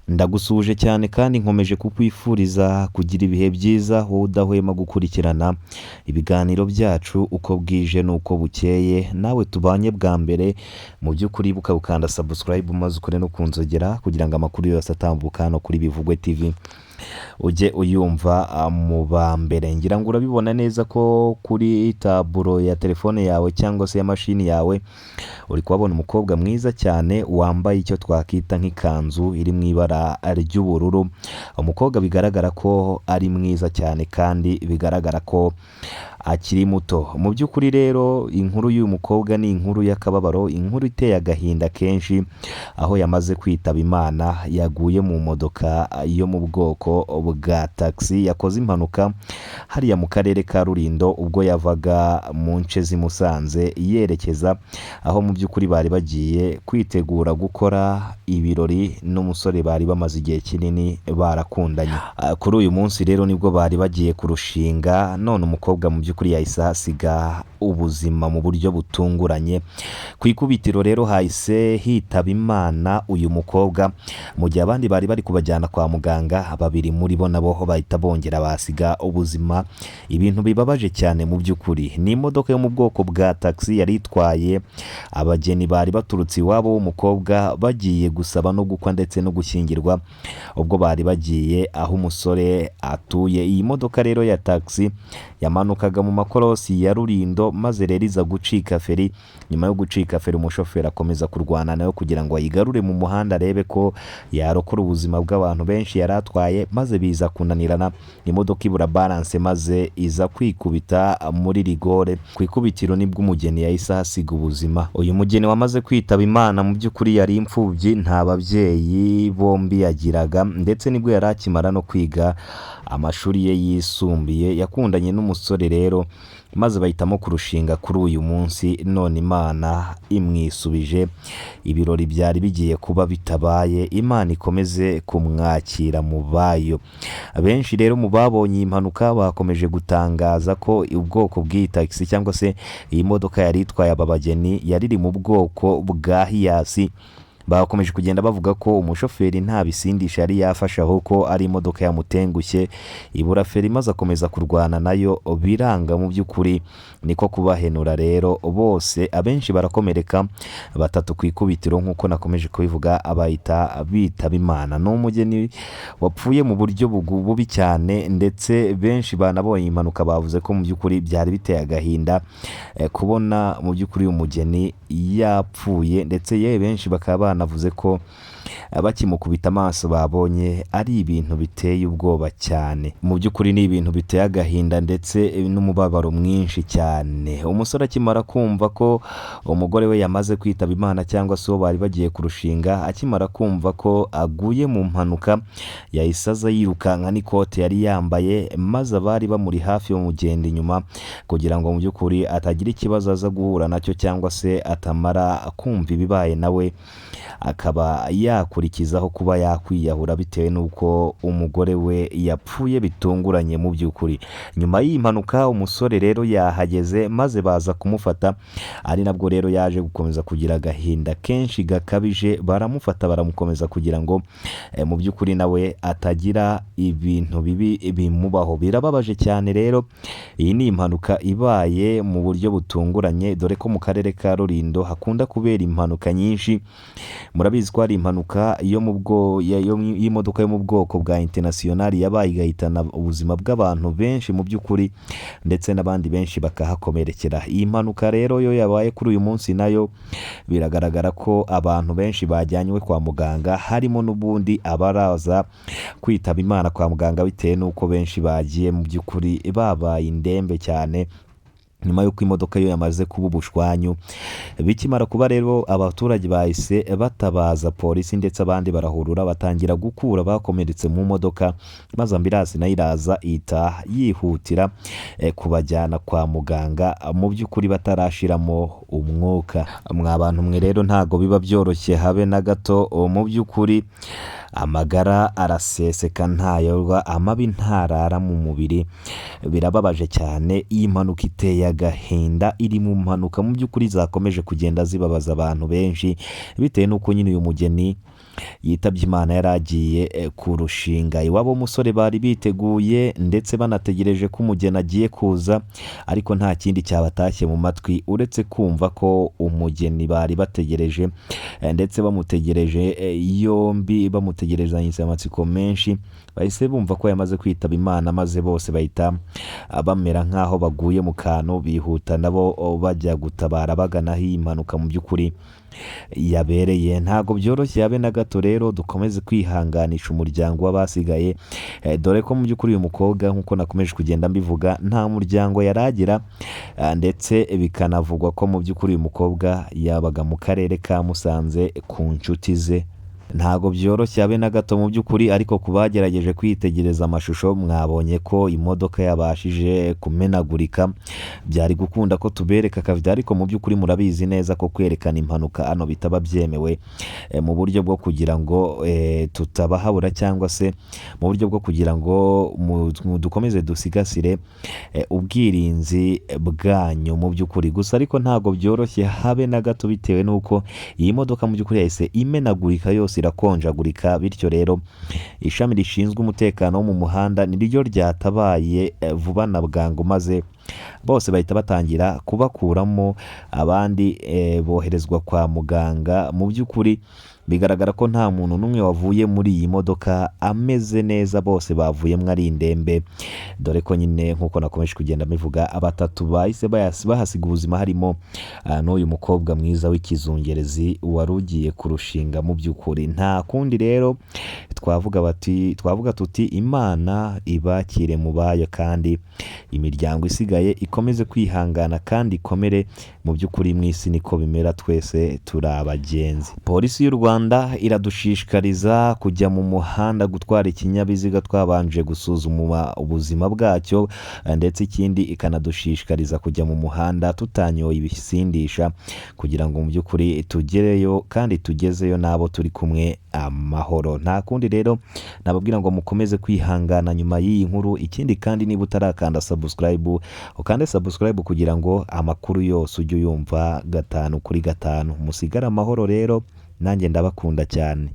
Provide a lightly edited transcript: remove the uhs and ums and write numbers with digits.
Ndagusuje cyane kandi nkomeje kukwifuriza kugira ibihe byiza wowe udahwema gukurikirana ibiganiro byacu uko bwije n'uko bukeye, nawe tubanye bwa mbere mu by'ukuri buka ukanda subscribe maze ukore no kunzogera kugira ngo amakuru yose atambuka hano kuri Bivugwe TV ujye uyumva mu ba mbere. Ngira ngo urabibona neza ko kuri taburo ya telefone yawe cyangwa se ya mashini yawe uri kuhabona umukobwa mwiza cyane wambaye icyo twakita nk'ikanzu iri mu ibara ry'ubururu. Umukobwa bigaragara ko ari mwiza cyane kandi bigaragara ko akiri muto. Mu by'ukuri rero inkuru y'uyu mukobwa ni inkuru y'akababaro, inkuru iteye agahinda kenshi, aho yamaze kwitaba Imana. Yaguye mu modoka yo mu bwoko bwa taxi, yakoze impanuka hariya mu karere ka Rulindo ubwo yavaga mu nce z'i Musanze yerekeza aho mu by'ukuri bari bagiye kwitegura gukora ibirori n'umusore bari bamaze igihe kinini barakundanye. Kuri uyu munsi rero nibwo bari bagiye kurushinga, none umukobwa mu by'ukuri yahise hasiga ubuzima mu buryo butunguranye. Ku ikubitiro rero hahise hitaba Imana uyu mukobwa, mu gihe abandi bari bari kubajyana kwa muganga, babiri muri bo nabo bahita bongera basiga ubuzima. Ibintu bibabaje cyane mu by'ukuri. Ni imodoka yo mu bwoko bwa taxi yari itwaye abageni bari baturutse iwabo w'umukobwa bagiye gusaba no gukwa ndetse no gushyingirwa, ubwo bari bagiye aho umusore atuye. Iyi modoka rero ya taxi yamanukaga mu makorosi ya Rulindo maze rero iza gucika feri. Nyuma yo gucika feri umushoferi akomeza kurwana nayo kugira ngo ayigarure mu muhanda arebe ko yarokora ubuzima bw'abantu benshi yari atwaye, maze biza kunanirana. Imodoka ibura balance maze iza kwikubita muri rigore. Ku ikubitiro nibwo umugeni yahise hasiga ubuzima. Uyu mugeni wamaze kwitaba Imana mu by'ukuri yari imfubyi, nta babyeyi bombi yagiraga, ndetse nibwo yari akimara no kwiga amashuri ye yisumbuye. Yakundanye n'umusore rero maze bahitamo kurushinga kuri uyu munsi, none Imana imwisubije. Ibirori byari bigiye kuba bitabaye, Imana ikomeze kumwakira mu bayo. Benshi rero mu babonye iyi mpanuka bakomeje gutangaza ko ubwoko bw'iyi taxi cyangwa se iyi modoka yari itwaye aba bageni yari iri mu bwoko bwa Hiyasi. Bakomeje kugenda bavuga ko umushoferi nta bisindisha yari yafashe, ahubwo ari imodoka yamutengushye ibura feri, maze akomeza kurwana nayo biranga. Mu by'ukuri niko kubahenura rero, bose abenshi barakomereka, batatu ku ikubitiro nk'uko nakomeje kubivuga abahita bitaba Imana. Ni umugeni wapfuye mu buryo bubi cyane, ndetse benshi banabonye impanuka bavuze ko mu by'ukuri byari biteye agahinda kubona mu by'ukuri umugeni yapfuye, ndetse yewe benshi bakaba banavuze ko bakimukubita amaso babonye ari ibintu biteye ubwoba cyane. Mu by'ukuri ni ibintu biteye agahinda ndetse n'umubabaro mwinshi cyane. Umusore akimara kumva ko umugore we yamaze kwitaba Imana cyangwa se uwo bari bagiye kurushinga, akimara kumva ko aguye mu mpanuka, yahise aza yirukanka n'ikote yari yambaye, maze abari bamuri hafi bamugenda inyuma kugira ngo mu by'ukuri atagira ikibazo aza guhura nacyo cyangwa se atamara kumva ibibaye nawe akaba yakurikizaho kuba yakwiyahura bitewe n'uko umugore we yapfuye bitunguranye. Mu by'ukuri nyuma y'iyi mpanuka umusore rero yahageze maze baza kumufata, ari nabwo rero yaje gukomeza kugira agahinda kenshi gakabije. Baramufata baramukomeza kugira ngo mu by'ukuri nawe atagira ibintu bibi bimubaho. Birababaje cyane rero. Iyi ni impanuka ibaye mu buryo butunguranye, dore ko mu karere ka Rulindo hakunda kubera impanuka nyinshi. Murabizi ko hari impanuka y'imodoka yo mu bwoko bwa international yabaye igahitana ubuzima bw'abantu benshi mu by'ukuri, ndetse n'abandi benshi bakahakomerekera. Iyi mpanuka rero yo yabaye kuri uyu munsi nayo biragaragara ko abantu benshi bajyanywe kwa muganga, harimo n'ubundi abaraza kwitaba Imana kwa muganga bitewe n'uko benshi bagiye mu by'ukuri babaye indembe cyane nyuma y'uko imodoka yo yamaze kuba ubushwanyu. Bikimara kuba rero abaturage bahise batabaza polisi, ndetse abandi barahurura batangira gukura bakomeretse mu modoka, maze ambulance nayo iraza ihita yihutira kubajyana kwa muganga mu by'ukuri batarashiramo umwuka. Mwabantu mwe rero ntago biba byoroshye habe na gato. Mu by'ukuri amagara araseseka ntayorwa, amabi ntarara mu mubiri. Birababaje cyane. Iyi mpanuka iteye agahinda, iri mu mpanuka mu by'ukuri zakomeje kugenda zibabaza abantu benshi bitewe n'uko nyine uyu mugeni yitabye Imana yari agiye kurushinga iwabo w'umusore. Bari biteguye ndetse banategereje ko umugeni agiye kuza, ariko nta kindi cyabatashye mu matwi uretse kumva ko umugeni bari bategereje ndetse bamutegereje yombi, bamutegerezanye amatsiko menshi, bahise bumva ko yamaze kwitaba Imana, maze bose bahita bamera nk'aho baguye mu kantu, bihuta nabo bajya gutabara bagana aho iyi mpanuka mu by'ukuri yabereye. Ntago byoroshye habe na gato, rero dukomeze kwihanganisha umuryango w'abasigaye, dore ko mu by'ukuri uyu mukobwa nk'uko nakomeje kugenda mbivuga nta muryango yaragira, ndetse bikanavugwa ko mu by'ukuri uyu mukobwa yabaga mu karere ka Musanze ku nshuti ze. Ntago byoroshye habe na gato mu by'ukuri, ariko ku bagerageje kwitegereza amashusho mwabonye ko imodoka yabashije kumenagurika. Byari gukunda ko tubereka akavido, ariko mu by'ukuri murabizi neza ko kwerekana impanuka hano bitaba byemewe, mu buryo bwo kugira ngo tutabahabura, cyangwa se mu buryo bwo kugira ngo dukomeze dusigasire ubwirinzi bwanyu mu by'ukuri. Gusa ariko ntago byoroshye habe na gato, bitewe n'uko iyi modoka mu by'ukuri yahise imenagurika yose irakonjagurika, bityo rero ishami rishinzwe umutekano wo mu muhanda niryo ryatabaye vuba na bwangu, maze bose bahita batangira kubakuramo, abandi boherezwa kwa muganga. Mu by'ukuri bigaragara ko nta muntu n'umwe wavuye muri iyi modoka ameze neza, bose bavuyemo ari indembe, dore ko nyine nk'uko nakomeje kugenda mbivuga batatu bahise bahasiga ubuzima, harimo n'uyu mukobwa mwiza w'ikizungerezi wari ugiye kurushinga. Mu by'ukuri nta kundi rero twavuga tuti Imana ibakire mu bayo, kandi imiryango isigaye ikomeze kwihangana kandi ikomere. Mu by'ukuri mu isi niko bimera, twese turi abagenzi. Polisi y'u Rwanda iradushishikariza kujya mu muhanda gutwara ikinyabiziga twabanje gusuzuma ubuzima bwacyo, ndetse ikindi ikanadushishikariza kujya mu muhanda tutanyoye ibisindisha, kugira ngo mu by'ukuri tugereyo kandi tugezeyo n'abo turi kumwe amahoro. Nta kundi rero nababwira ngo mukomeze kwihangana nyuma y'iyi nkuru. Ikindi kandi niba utarakanda subscribe, ukande subscribe kugira ngo amakuru yose ujye uyumva 5 kuri 5. Musigare amahoro rero, nanjye ndabakunda cyane.